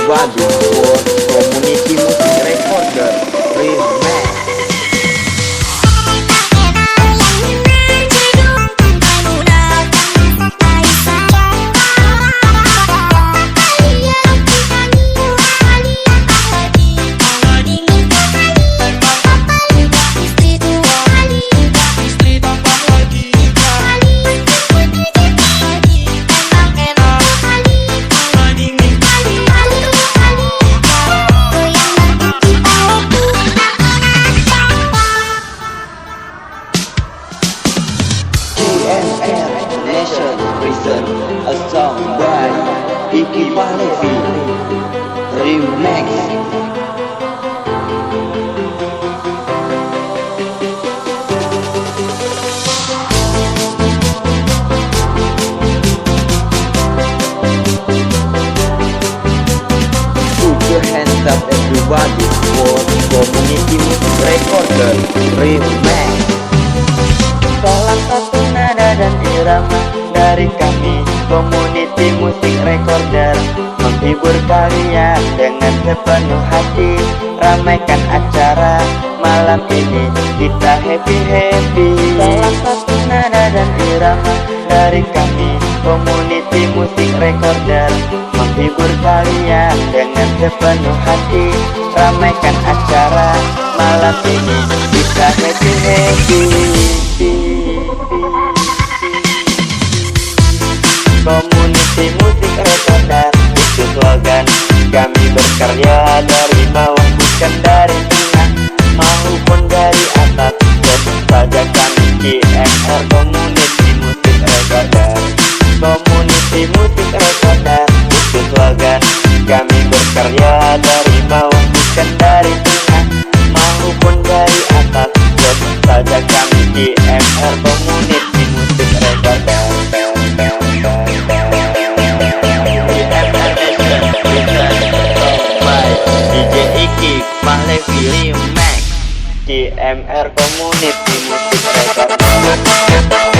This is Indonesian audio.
everybody for Community Music Recorder Remix. Nation Prison, a song by Iki Mahlevi Remix. Put your hands up everybody for Community Music Recorder Remix. Salah satu nada dan irama dari kami Community Music Recorder, menghibur kalian dengan sepenuh hati. Ramaikan acara malam ini, kita happy-happy. Salah satu nada dan irama dari kami Community Music Recorder, menghibur kalian dengan sepenuh hati. Ramaikan acara malam ini, kita happy-happy. Community Music Recorder, itu slogan kami berkarya dari bawah bukan dari tengah maupun dari atas. Sebut saja kami CMR Community Music Recorder. Community Music Recorder, itu slogan kami berkarya dari bawah bukan dari tengah maupun dari atas. Sebut saja kami CMR Community Music Recorder. DJ Iki Mahlevi Remix CMR Community Music Recorder.